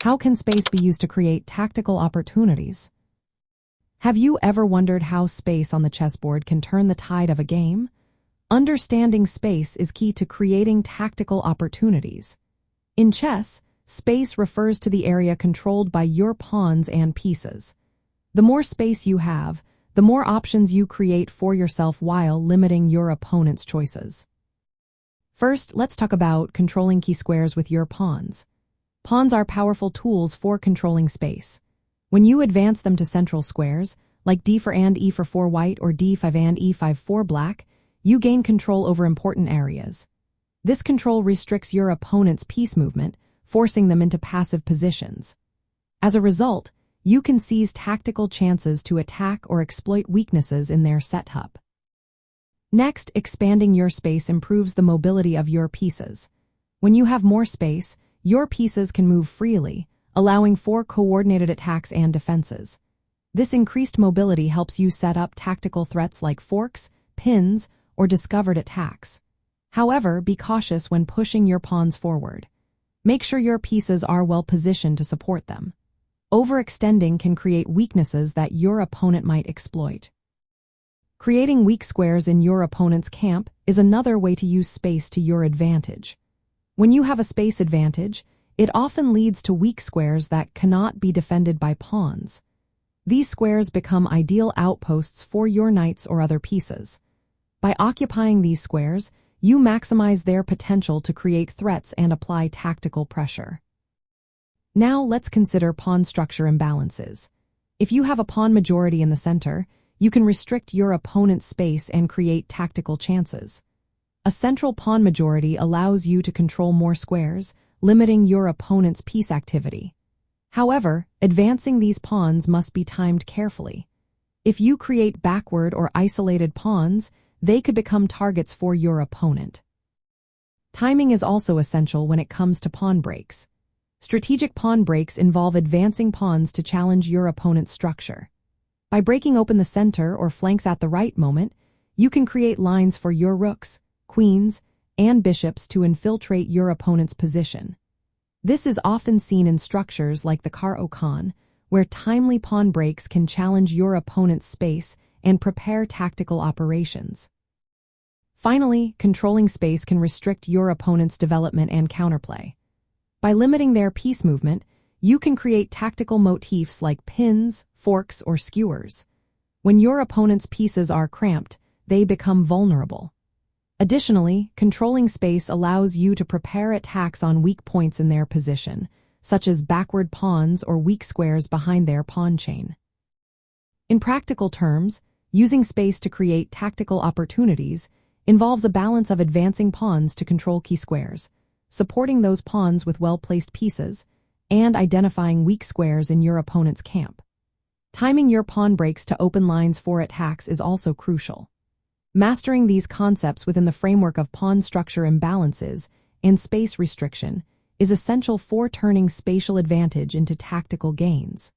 How can space be used to create tactical opportunities? Have you ever wondered how space on the chessboard can turn the tide of a game? Understanding space is key to creating tactical opportunities. In chess, space refers to the area controlled by your pawns and pieces. The more space you have, the more options you create for yourself while limiting your opponent's choices. First, let's talk about controlling key squares with your pawns. Pawns are powerful tools for controlling space. When you advance them to central squares, like d4 and e4 white or d5 and e5 black, you gain control over important areas. This control restricts your opponent's piece movement, forcing them into passive positions. As a result, you can seize tactical chances to attack or exploit weaknesses in their setup. Next, expanding your space improves the mobility of your pieces. When you have more space, your pieces can move freely, allowing for coordinated attacks and defenses. This increased mobility helps you set up tactical threats like forks, pins, or discovered attacks. However, be cautious when pushing your pawns forward. Make sure your pieces are well positioned to support them. Overextending can create weaknesses that your opponent might exploit. Creating weak squares in your opponent's camp is another way to use space to your advantage. When you have a space advantage, it often leads to weak squares that cannot be defended by pawns. These squares become ideal outposts for your knights or other pieces. By occupying these squares, you maximize their potential to create threats and apply tactical pressure. Now let's consider pawn structure imbalances. If you have a pawn majority in the center, you can restrict your opponent's space and create tactical chances. A central pawn majority allows you to control more squares, limiting your opponent's piece activity. However, advancing these pawns must be timed carefully. If you create backward or isolated pawns, they could become targets for your opponent. Timing is also essential when it comes to pawn breaks. Strategic pawn breaks involve advancing pawns to challenge your opponent's structure. By breaking open the center or flanks at the right moment, you can create lines for your rooks, queens, and bishops to infiltrate your opponent's position. This is often seen in structures like the Khan, where timely pawn breaks can challenge your opponent's space and prepare tactical operations. Finally, controlling space can restrict your opponent's development and counterplay. By limiting their piece movement, you can create tactical motifs like pins, forks, or skewers. When your opponent's pieces are cramped, they become vulnerable. Additionally, controlling space allows you to prepare attacks on weak points in their position, such as backward pawns or weak squares behind their pawn chain. In practical terms, using space to create tactical opportunities involves a balance of advancing pawns to control key squares, supporting those pawns with well-placed pieces, and identifying weak squares in your opponent's camp. Timing your pawn breaks to open lines for attacks is also crucial. Mastering these concepts within the framework of pawn structure imbalances and space restriction is essential for turning spatial advantage into tactical gains.